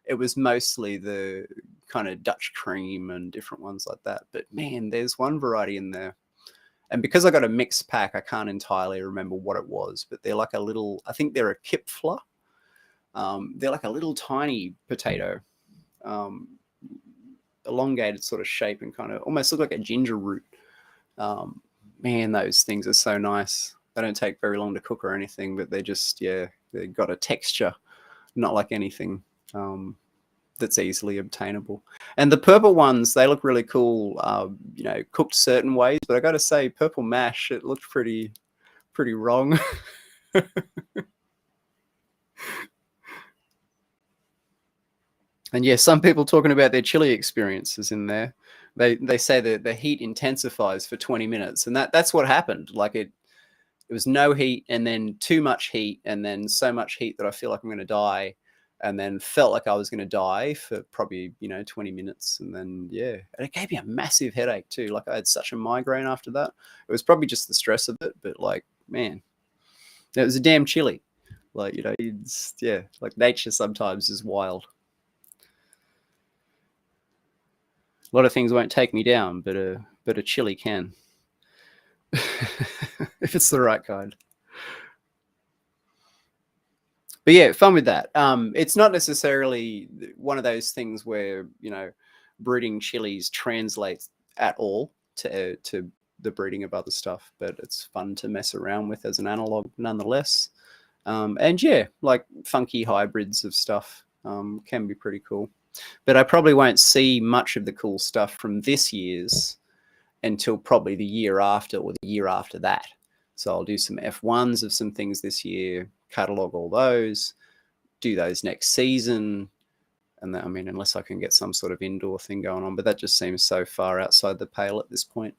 S1: It was mostly the kind of Dutch cream and different ones like that. But man, there's one variety in there. And because I got a mixed pack, I can't entirely remember what it was, but they're like I think they're a kipfler. They're like a little tiny potato, elongated sort of shape, and kind of almost look like a ginger root. Man, those things are so nice. They don't take very long to cook or anything, but they just, they've got a texture, not like anything that's easily obtainable. And the purple ones, they look really cool, cooked certain ways. But I got to say, purple mash, it looked pretty wrong. And yeah, some people talking about their chili experiences in there. They say that the heat intensifies for 20 minutes, and that's what happened. Like it was no heat, and then too much heat, and then so much heat that I feel like I'm going to die, and then felt like I was going to die for probably 20 minutes, and then and it gave me a massive headache too. Like I had such a migraine after that. It was probably just the stress of it, but like man, it was a damn chili. Like it's like nature sometimes is wild. A lot of things won't take me down, but a chili can. If it's the right kind. But yeah, fun with that. It's not necessarily one of those things where, breeding chilies translates at all to the breeding of other stuff, but it's fun to mess around with as an analog nonetheless. And like funky hybrids of stuff can be pretty cool. But I probably won't see much of the cool stuff from this year's until probably the year after or the year after that. So I'll do some F1s of some things this year, catalog all those, do those next season. And then, I mean, unless I can get some sort of indoor thing going on, but that just seems so far outside the pale at this point.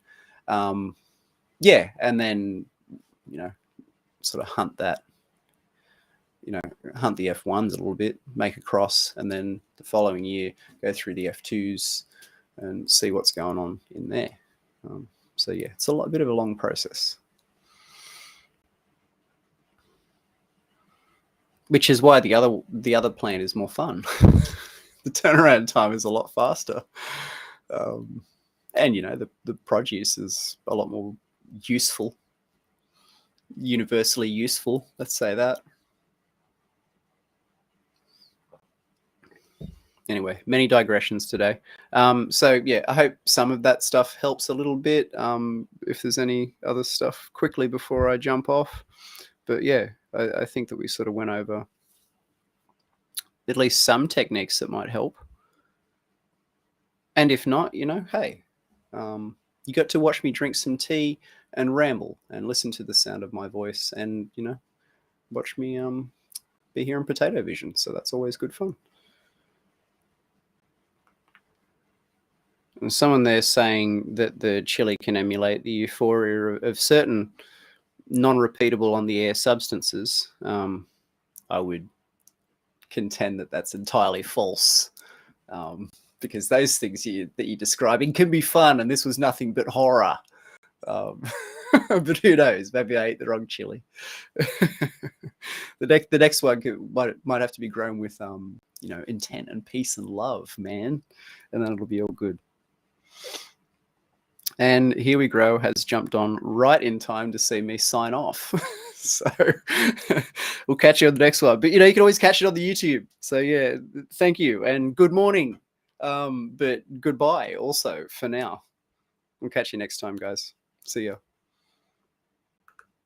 S1: And then, sort of hunt that. Hunt the F1s a little bit, make a cross, and then the following year go through the F2s and see what's going on in there. It's a bit of a long process, which is why the other plan is more fun. The turnaround time is a lot faster, and the produce is a lot more useful, universally useful. Let's say that. Anyway, many digressions today. I hope some of that stuff helps a little bit. If there's any other stuff quickly before I jump off. But yeah, I think that we sort of went over at least some techniques that might help. And if not, hey, you got to watch me drink some tea and ramble and listen to the sound of my voice and, watch me be here in Potato Vision. So that's always good fun. And someone there saying that the chili can emulate the euphoria of certain non-repeatable on the air substances. I would contend that that's entirely false. Because those things that you're describing can be fun, and this was nothing but horror. But who knows? Maybe I ate the wrong chili. The next one might have to be grown with intent and peace and love, man, and then it'll be all good. And Here We Grow has jumped on right in time to see me sign off. So we'll catch you on the next one. But you can always catch it on the YouTube. So yeah, thank you and good morning. But goodbye also for now. We'll catch you next time, guys. See ya.